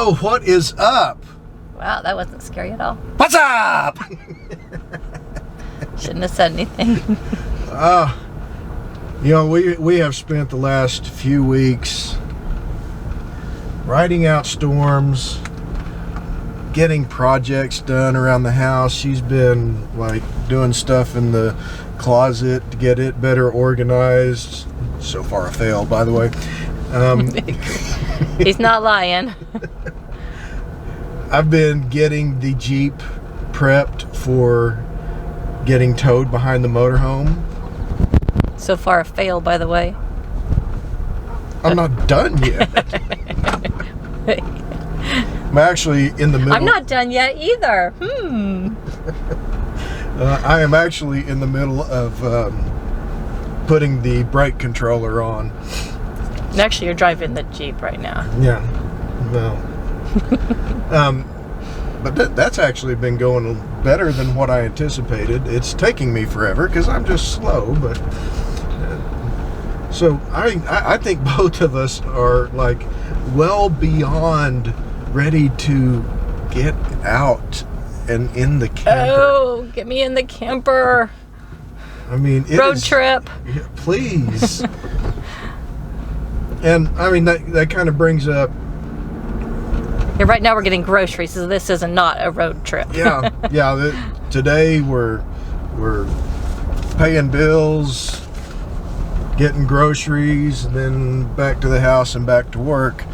So what is up? Wow, that wasn't scary at all. What's up? Shouldn't have said anything. You know, we have spent the last few weeks riding out storms, getting projects done around the house. She's been like doing stuff in the closet to get it better organized. So far a fail, by the way. He's not lying. I've been getting the Jeep prepped for getting towed behind the motorhome. So far a fail, by the way. I'm not done yet. I'm actually in the middle. I'm not done yet either. I am actually in the middle of putting the brake controller on. And actually, you're driving the Jeep right now. Yeah. Well. But that's actually been going better than what I anticipated. It's taking me forever because I'm just slow, but so I think both of us are like well beyond ready to get out and in the camper. Oh, get me in the camper. I mean, road trip. Yeah, please. And I mean that kind of brings up. Yeah, right now we're getting groceries, so this is not a road trip. Yeah. Today we're paying bills, getting groceries, and then back to the house and back to work.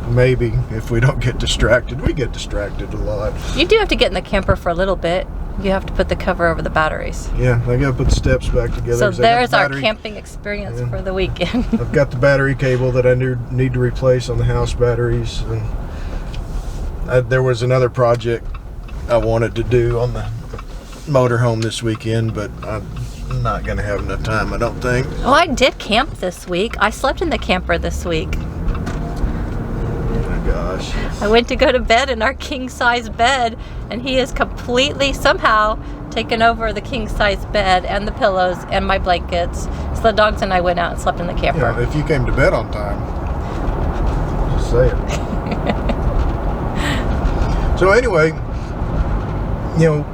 Maybe if we don't get distracted. We get distracted a lot. You do have to get in the camper for a little bit. You have to put the cover over the batteries. Yeah, I gotta put the steps back together. So there's our camping experience for the weekend. I've got the battery cable that I need to replace on the house batteries. And there was another project I wanted to do on the motorhome this weekend, but I'm not gonna have enough time, I don't think. Oh, I did camp this week. I slept in the camper this week. Gosh. I went to go to bed in our king-size bed, and he has completely somehow taken over the king-size bed and the pillows and my blankets. So the dogs and I went out and slept in the camper. Yeah, if you came to bed on time. Just saying. So anyway, you know,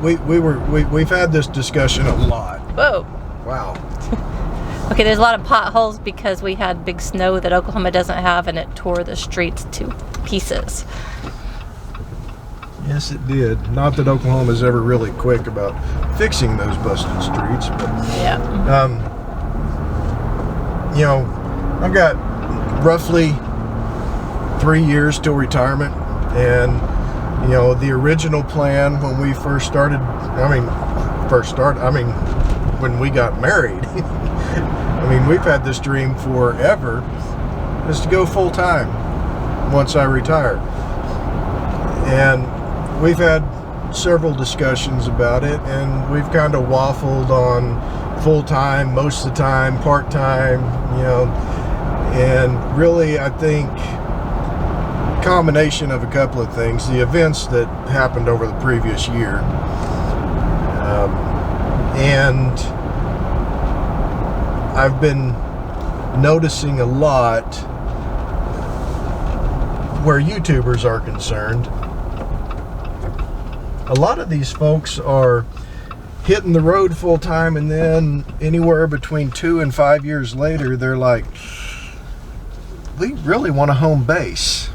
we've had this discussion a lot. Whoa. Wow. Okay, there's a lot of potholes because we had big snow that Oklahoma doesn't have, and it tore the streets to pieces. Yes, it did. Not that Oklahoma's ever really quick about fixing those busted streets, but yeah. You know, I've got roughly 3 years till retirement, and you know, the original plan when we first started. When we got married. I mean, we've had this dream forever, is to go full time once I retire. And we've had several discussions about it, and we've kind of waffled on full time, most of the time, part time, you know. And really, I think combination of a couple of things, the events that happened over the previous year, and I've been noticing a lot where YouTubers are concerned. A lot of these folks are hitting the road full time, and then anywhere between 2 and 5 years later, they're like, we really want a home base.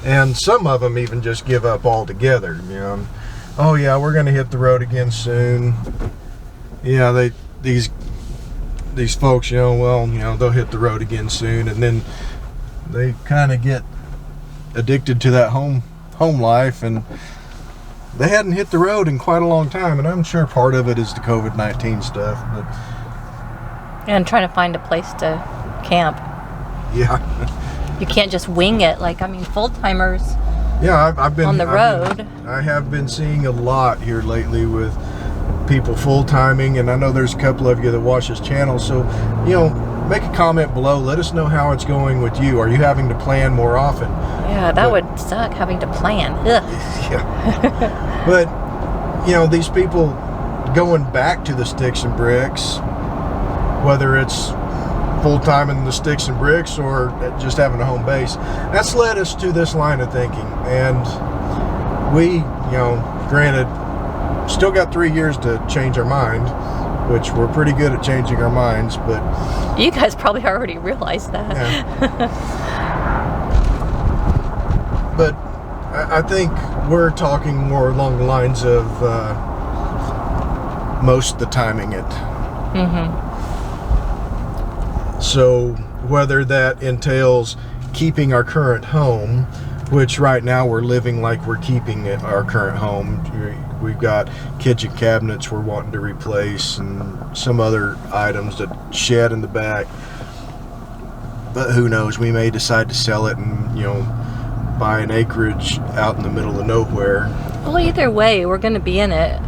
And some of them even just give up altogether, you know. Oh yeah, we're gonna hit the road again soon. Yeah, these folks, you know, well, you know, they'll hit the road again soon, and then they kind of get addicted to that home life, and they hadn't hit the road in quite a long time. And I'm sure part of it is the COVID-19 stuff, but and trying to find a place to camp. Yeah. You can't just wing it. Like, I mean, full-timers. Yeah, I've been on the road. I have been seeing a lot here lately with people full-timing, and I know there's a couple of you that watch this channel, so, you know, make a comment below. Let us know how it's going with you. Are you having to plan more often? Yeah, that would suck, having to plan. Ugh. Yeah. But, you know, these people going back to the sticks and bricks, whether it's full-time in the sticks and bricks or just having a home base. That's led us to this line of thinking. And we, granted, still got 3 years to change our mind, which we're pretty good at changing our minds, but... You guys probably already realized that. Yeah. But I think we're talking more along the lines of most of the timing it. So whether that entails keeping our current home, which right now we're living like we're keeping our current home. We've got kitchen cabinets we're wanting to replace and some other items to shed in the back. But who knows, we may decide to sell it and, buy an acreage out in the middle of nowhere. Well, either way, we're going to be in it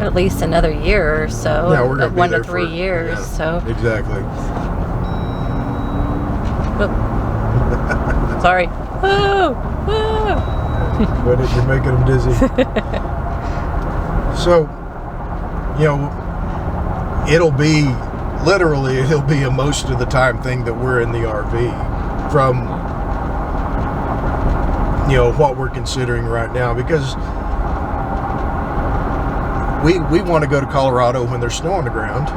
at least another year or so. Yeah, we're going to be 1 there to 3 years. Yeah, so exactly. Sorry. Woo! Woo! But you're making them dizzy. So, it'll be a most of the time thing that we're in the RV from what we're considering right now, because we want to go to Colorado when there's snow on the ground.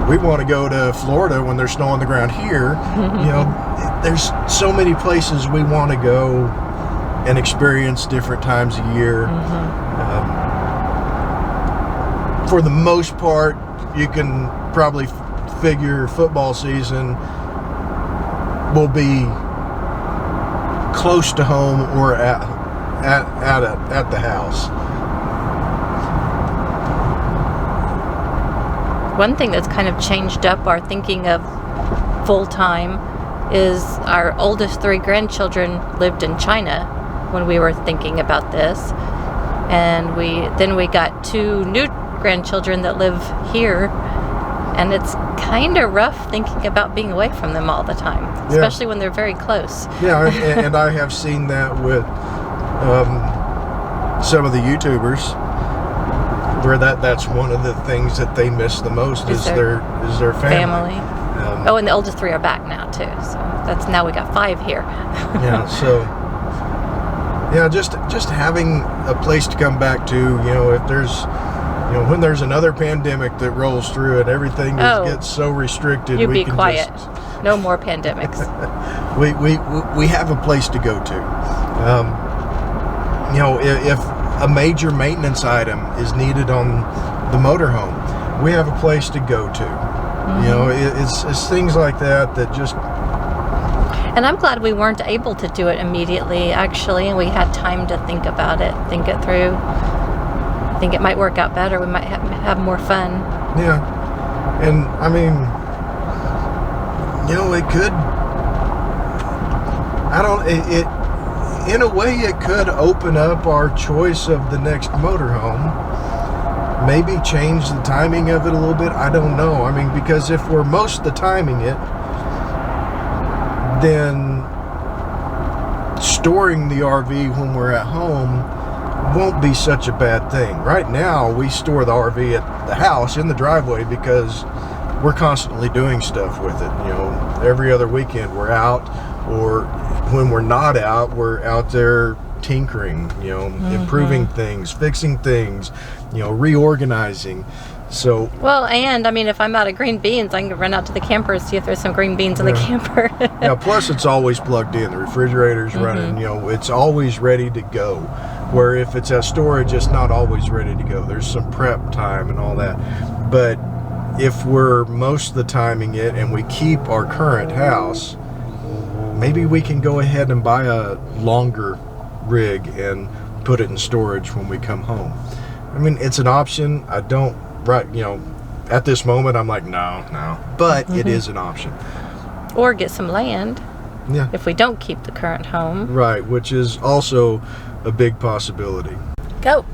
We want to go to Florida when there's snow on the ground here. There's so many places we want to go and experience different times of year. For the most part, you can probably figure football season will be close to home or at the house. One thing that's kind of changed up our thinking of full-time is our oldest 3 grandchildren lived in China when we were thinking about this, and we got 2 new grandchildren that live here, and it's kind of rough thinking about being away from them all the time, especially when they're very close. Yeah, and I have seen that with some of the YouTubers, where that's one of the things that they miss the most is their family. And the oldest 3 are back now too, so now we got 5 here. Just having a place to come back to, if there's when there's another pandemic that rolls through and everything gets so restricted, you be quiet. No more pandemics. we have a place to go to. If a major maintenance item is needed on the motorhome, we have a place to go to. It's things like that just... And I'm glad we weren't able to do it immediately, actually, and we had time to think about it, think it through. I think it might work out better. We might have more fun. Yeah. And, I mean, it could... in a way, it could open up our choice of the next motorhome. Maybe change the timing of it a little bit. I don't know. I mean, because if we're most of the timing it, then storing the RV when we're at home won't be such a bad thing. Right now, we store the RV at the house in the driveway because we're constantly doing stuff with it. Every other weekend we're out, or when we're not out, we're out there tinkering, improving things, fixing things, reorganizing. So and I mean, if I'm out of green beans, I can run out to the camper and see if there's some green beans in the camper. Plus it's always plugged in. The refrigerator's running, it's always ready to go. Where if it's at storage, it's not always ready to go. There's some prep time and all that. But if we're most of the timing it and we keep our current house, maybe we can go ahead and buy a longer rig and put it in storage when we come home. I mean, it's an option. I don't, at this moment, I'm like, no. But it is an option. Or get some land. Yeah. If we don't keep the current home. Right, which is also a big possibility. Go.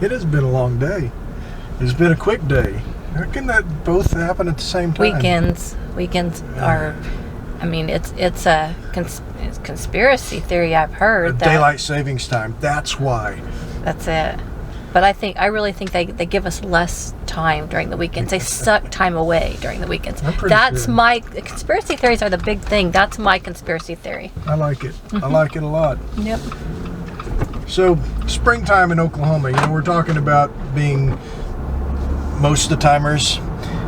It has been a long day. It's been a quick day. How can that both happen at the same time? Weekends are, I mean, it's a conspiracy theory I've heard. Daylight savings time. That's why. That's it. But I really think they give us less time during the weekends. They suck time away during the weekends. That's sure. my conspiracy theories are the big thing. That's my conspiracy theory. I like it. I like it a lot. Yep. So, springtime in Oklahoma, we're talking about being most of the timers,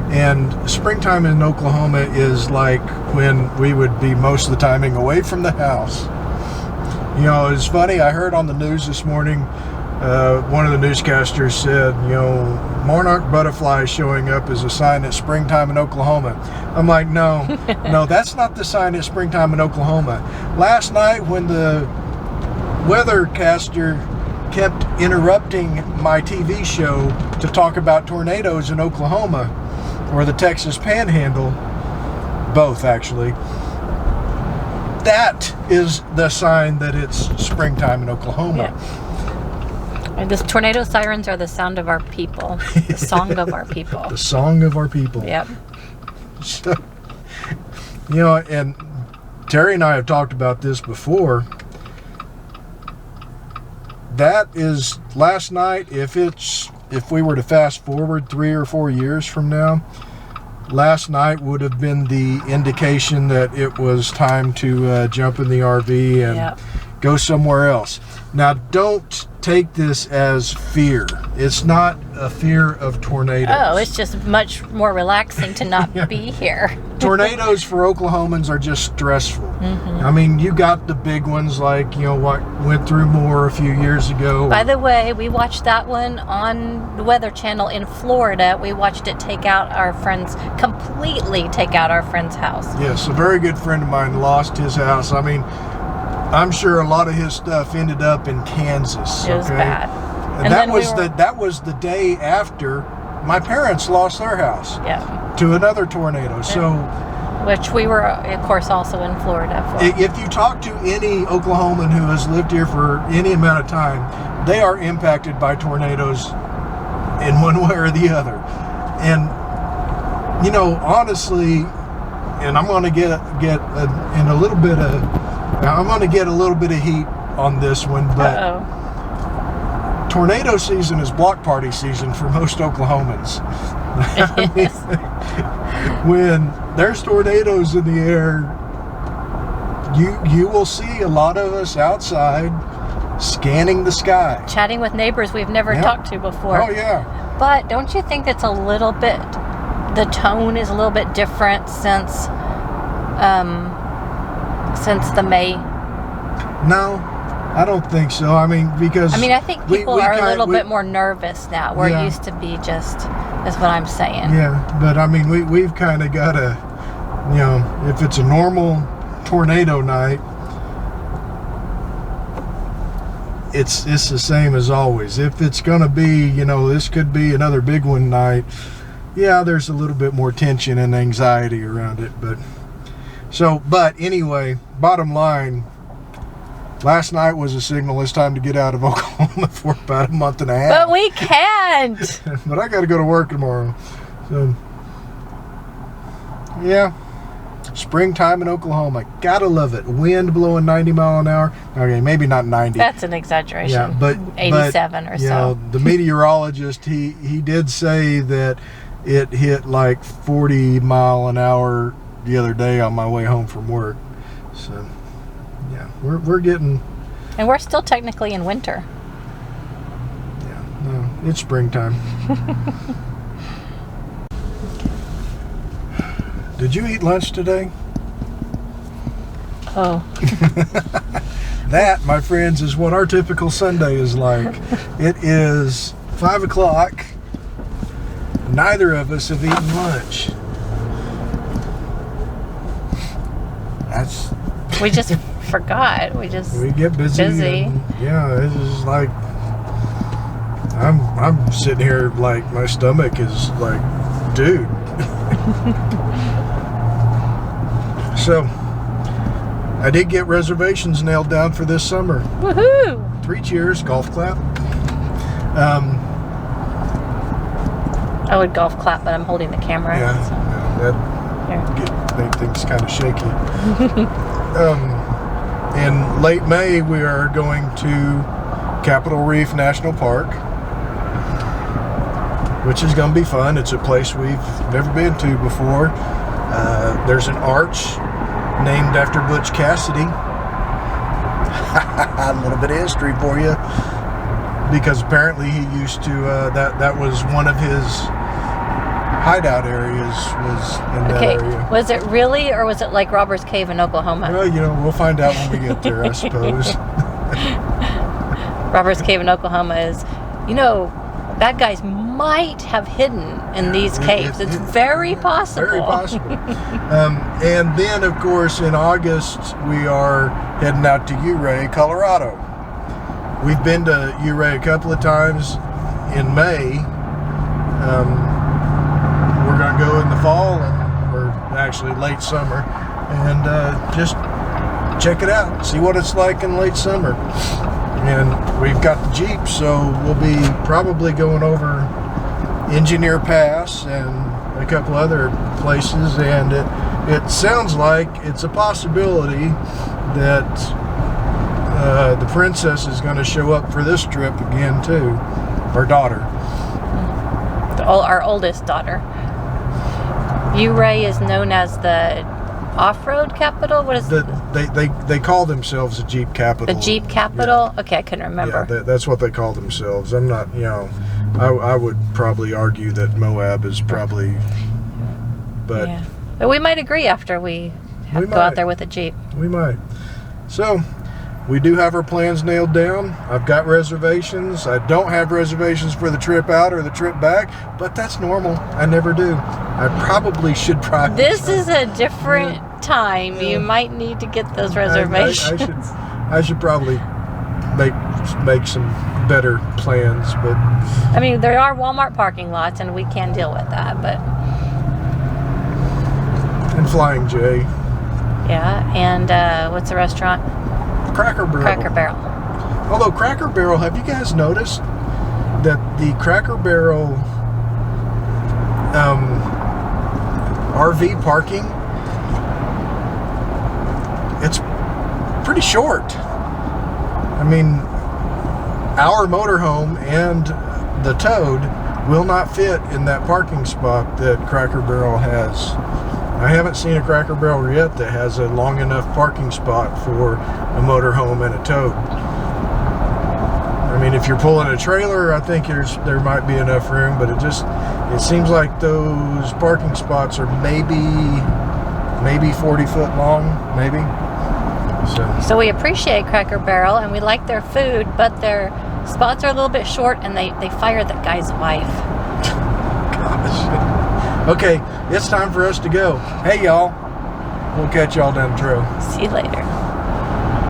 and springtime in Oklahoma is like when we would be most of the timing away from the house. It's funny, I heard on the news this morning, one of the newscasters said, monarch butterflies showing up is a sign it's springtime in Oklahoma. I'm like, no, that's not the sign it's springtime in Oklahoma. Last night when the weathercaster kept interrupting my TV show to talk about tornadoes in Oklahoma or the Texas Panhandle, both actually, that is the sign that it's springtime in Oklahoma. Yeah. And this tornado sirens are the sound of our people, the song of our people. The song of our people. Yep. So, and Terry and I have talked about this before. That is last night. If we were to fast forward 3 or 4 years from now, last night would have been the indication that it was time to jump in the RV and go somewhere else. Now, don't take this as fear. It's not a fear of tornadoes. Oh, it's just much more relaxing to not be here. Tornadoes for Oklahomans are just stressful. Mm-hmm. I mean, you got the big ones like, what went through Moore a few years ago. By the way, we watched that one on the Weather Channel in Florida. We watched it completely take out our friend's house. Yes, a very good friend of mine lost his house. I mean, I'm sure a lot of his stuff ended up in Kansas. It was bad. And that was the day after my parents lost their house. Yeah. To another tornado. So, which we were, of course, also in Florida for. If you talk to any Oklahoman who has lived here for any amount of time, they are impacted by tornadoes in one way or the other. And honestly, and I'm going to get in a little bit of. I'm going to get a little bit of heat on this one, but tornado season is block party season for most Oklahomans. I mean, when there's tornadoes in the air, you will see a lot of us outside scanning the sky. Chatting with neighbors we've never talked to before. Oh, yeah. But don't you think it's a little bit, the tone is a little bit different since the May? No, I don't think so. I mean, because... I think people are a little bit more nervous now. Where it used to be just, is what I'm saying. Yeah, but I mean, we've kind of got to, if it's a normal tornado night, it's the same as always. If it's going to be, this could be another big one night, there's a little bit more tension and anxiety around it, but... But anyway, bottom line, last night was a signal it's time to get out of Oklahoma for about a month and a half. But we can't. But I got to go to work tomorrow. So, springtime in Oklahoma. Gotta love it. Wind blowing 90 mile an hour. Okay, maybe not 90. That's an exaggeration. Yeah, but 87 or so. The meteorologist, he did say that it hit like 40 mile an hour the other day on my way home from work. So we're getting, and we're still technically in winter. No, it's springtime. Did you eat lunch today? Oh. That, my friends, is what our typical Sunday is like. It is 5 o'clock. Neither of us have eaten lunch. We just forgot. We get busy. And, it's just like I'm sitting here like my stomach is like, dude. So I did get reservations nailed down for this summer. Woohoo! 3 cheers, golf clap. I would golf clap, but I'm holding the camera. That make things kind of shaky. In late May, we are going to Capitol Reef National Park. which is going to be fun. It's a place we've never been to before. There's an arch named after Butch Cassidy. A little bit of history for you, because apparently he used to that was one of his hideout areas, was in that area. Was it really, or was it like Robbers Cave in Oklahoma? Well, we'll find out when we get there, I suppose. Robbers Cave in Oklahoma is, bad guys might have hidden in these caves. It's very possible. Very possible. And then, of course, in August, we are heading out to Ouray, Colorado. We've been to Ouray a couple of times in May. We're going to go in the fall, or actually late summer, and just check it out, see what it's like in late summer. And we've got the Jeep, so we'll be probably going over Engineer Pass and a couple other places, and it sounds like it's a possibility that the princess is going to show up for this trip again too, our daughter. Our oldest daughter. Ouray is known as the off-road capital. What is they call themselves a Jeep capital. The Jeep capital? Yeah. Okay, I couldn't remember. Yeah, that's what they call themselves. I'm not, I would probably argue that Moab is probably, but yeah. But we might agree after we go out there with a Jeep. We might. So, we do have our plans nailed down. I've got reservations. I don't have reservations for the trip out or the trip back, but that's normal. I never do. I probably should try. This is a different time. Yeah. You might need to get those reservations. I should probably make some better plans, but I mean, there are Walmart parking lots, and we can deal with that. But and Flying J. Yeah, and what's the restaurant? Cracker Barrel. Cracker Barrel. Although Cracker Barrel, have you guys noticed that the Cracker Barrel RV parking, it's pretty short. I mean, our motorhome and the Toad will not fit in that parking spot that Cracker Barrel has. I haven't seen a Cracker Barrel yet that has a long enough parking spot for a motorhome and a Toad. I mean, if you're pulling a trailer, I think there might be enough room, but it seems like those parking spots are maybe 40 foot long, maybe. So we appreciate Cracker Barrel, and we like their food, but their spots are a little bit short, and they fired the guy's wife. Gosh. Okay, it's time for us to go. Hey, y'all. We'll catch y'all down the trail. See you later.